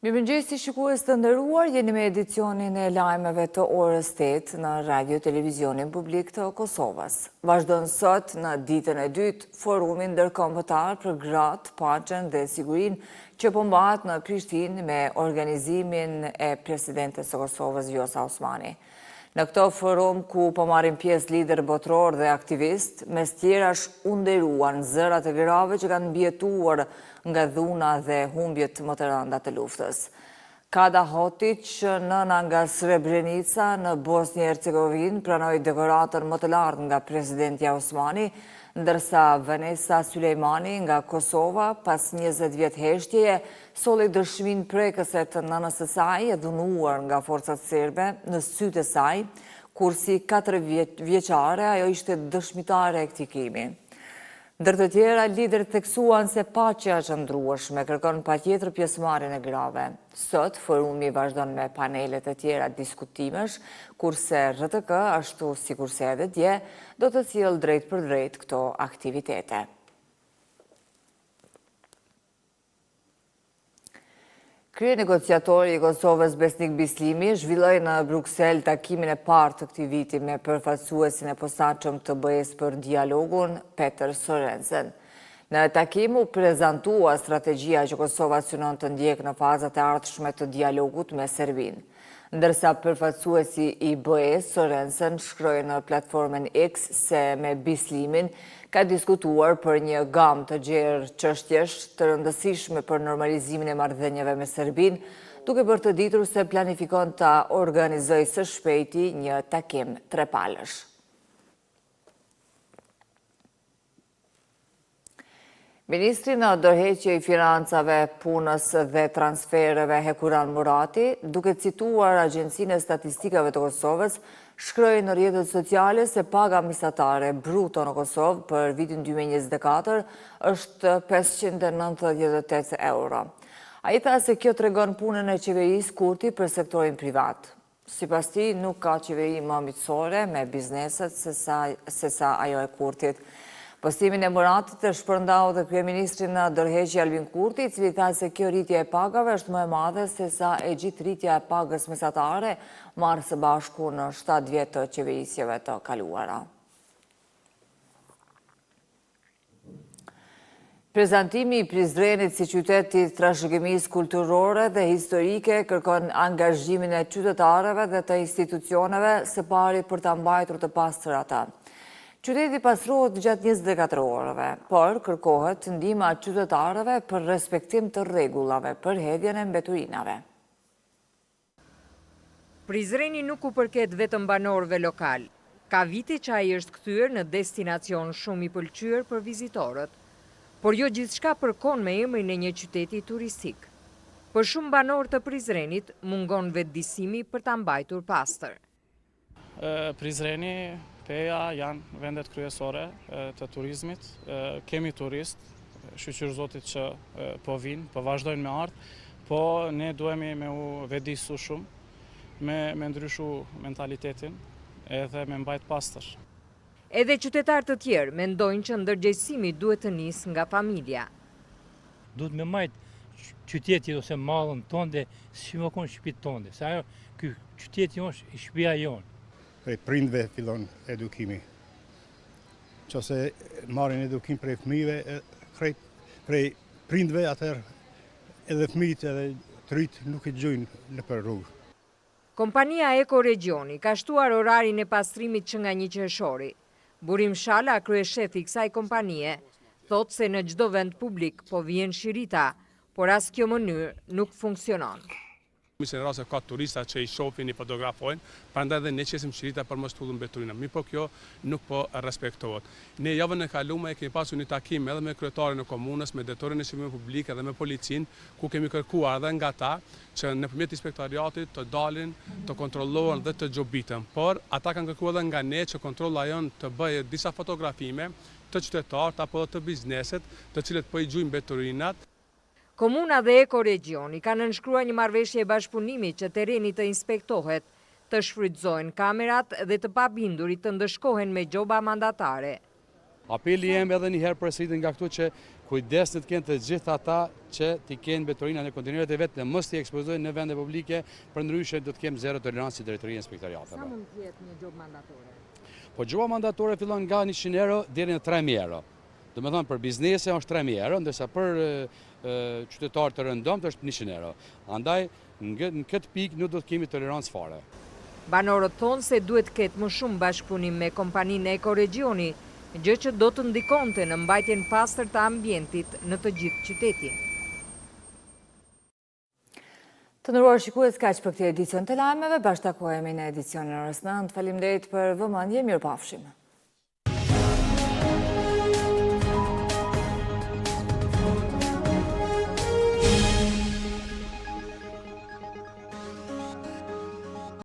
Mirëmëngjesi shikues të nderuar, jeni me edicionin e lajmeve të orës 8 në Radio Televizionin Publik të Kosovës. Vazhdon sot në ditën e dytë forumin ndërkombëtar për gratë, paqen dhe sigurinë që po mbahet në Prishtinë me organizimin e presidentes së Kosovës Vjosa Osmani. Në këto forum ku po marrin pjesë lider botror dhe aktivist, mes tjerash u nderuan zërat e grave që kanë mbijetuar nga dhuna dhe humbjet më të rënda të luftës. Kada Hotić, nëna nga Srebrenica në Bosnjë e Hercegovinë, pranoi dekoratën më të lartë nga presidenti Osmani, ndërsa Vanessa Sulejmani nga Kosova, pas 20 vjet heshtjeje, solli dëshminë prekëse të nënës së saj e dhunuar nga forcat serbe në sytë e saj, kur si 4 vjeçare ajo ishte dëshmitare e këtij krimi. Ndër të tjera, liderët theksuan se paqja e qëndrueshme kërkon patjetër pjesëmarrjen e grave. Sot, forumi vazhdon me panelet e tjera diskutimesh, kurse RTK, ashtu sikurse edhe dje, do të sjellë drejt për drejt këto aktivitete. Kryenegociatori i Kosovës Besnik Bislimi zhvilloi në Bruksel takimin e parë të këtij viti me përfaqësuesin e posaçëm të BE-s për dialogun, Peter Sorensen. Në takim u prezantua strategjia që Kosova synon të ndjekë në fazat e ardhshme të dialogut me Serbinë. Ndërsa përfaqësuesi i BE-s, Sorensen, shkroi në platformën X se me Bislimin ka diskutuar për një gamë të gjerë çështjesh të rëndësishme për normalizimin e marrëdhënieve me Serbinë, duke bërë të ditur se planifikon ta organizojë së shpejti një takim trepalësh. Ministri në dorëheqje i financave, punës dhe transfereve Hekuran Murati, duke cituar Agjencinë e Statistikave të Kosovës, shkroi në rrjetet sociale se paga mesatare bruto në Kosovë për vitin 2024 është 598 euro. Ai tha se kjo tregon punën e qeverisë Kurti për sektorin privat. Sipas tij, nuk ka qeveri më ambicioze me bizneset se sa ajo e Kurtit. Postimin e Muratit e shpërndau dhe kryeministri në dorëheqje Albin Kurti, i cili tha se kjo rritje e pagave është më e madhe se sa e gjithë rritja e pagës mesatare marrë së bashku në 7 vjet të qeverisjeve të kaluara. Prezantimi i Prizrenit si qyteti trashëgimisë kulturore dhe historike kërkon angazhimin e qytetarëve dhe të institucioneve së pari për ta mbajtur të pastër ata. Qyteti pastrohet gjatë 24 orëve, por kërkohet ndihma e qytetarëve për respektim të rregullave për hedhjen e mbeturinave. Prizreni nuk u përket vetëm banorëve lokal. Ka vite që ai është kthyer në destinacion shumë i pëlqyer për vizitorët, por jo gjithçka përkon me emrin e një qyteti turistik. Për shumë banorë të Prizrenit mungon vetëdijësimi për ta mbajtur pastër. Prizreni, Peja janë vendet kryesore të turizmit. Kemi turist, shqyr zotit që po vinë, po vazhdojnë me ardhë, po ne duhemi me u vetëdijsu shumë, me ndryshu mentalitetin edhe me mbajt pastër. Edhe qytetarë të tjerë mendojnë që ndërgjegjësimi duhet të nisë nga familja. Duhet me majt qyteti ose mallën tonde si më kon shtëpitë tonde, se ajo ky qyteti është i shtëpia jonë. Prej prindve fillon edukimi. Qose marrin edukim prej fëmijëve, prej prindve, atëherë edhe fëmijët edhe të rit nuk e gjojnë nëpër rrugë. Kompania Eko Regioni ka shtuar orarin e pastrimit që nga 1 qershori. Burim Shala, kryeshefi i kësaj kompanie, thotë se në çdo vend publik po vjen shirita, por as kjo mënyrë nuk funksionon. Në rrasë ka turista që i shohin, i fotografojnë, prandaj dhe ne qesim shirita për mos tullën mbeturina. Mi po kjo nuk po respektohet. Ne javën e kaluar kemi pasur një takim edhe me kryetarin e komunës, me drejtorin e shërbimeve publike dhe me policinë, ku kemi kërkuar edhe nga ta që nëpërmjet inspektoriatit të dalin, të kontrollohen dhe të gjobiten. Por ata kanë kërkuar edhe nga ne që kontrolla jonë të bëjë disa fotografime të qytetarët apo të bizneset, të cilët po i gjujnë mbeturinat. Komuna dhe Eko Regioni kanë nënshkruar një marrëveshje bashkëpunimi që tereni të inspektohet, të shfrytëzojnë kamerat dhe të pabindurit të ndëshkohen me gjoba mandatare. Apeli jem edhe një herë përsëritet nga këtu që kujdesni të kenë të gjithë ata që t'i kenë veturina në kontineret e vetë dhe mos t'i ekspozojnë në vende publike, për ndryshe do të kemë zero tolerancë si drejtoria e inspektoriateve. Sa mund të jetë një gjobë mandatore? Po gjoba mandatore fillon nga 100 euro deri në 3.000 euro. Do me thonë për biznese është 3.000 euro, ndërsa për qytetarë të rëndomt është 100 euro. Andaj në këtë pikë nuk do të kemi tolerancë fare. Banorët thonë se duhet ketë më shumë bashkëpunim me kompaninë Ekoregjioni, gjë që do të ndikonte në mbajtjen pastër të ambientit në të gjithë qytetin. Të nderuar shikues, kaq për këtë edicion të lajmeve, bashkëtakohemi në edicionin orës 9. Faleminderit për vëmendje, mirupafshim.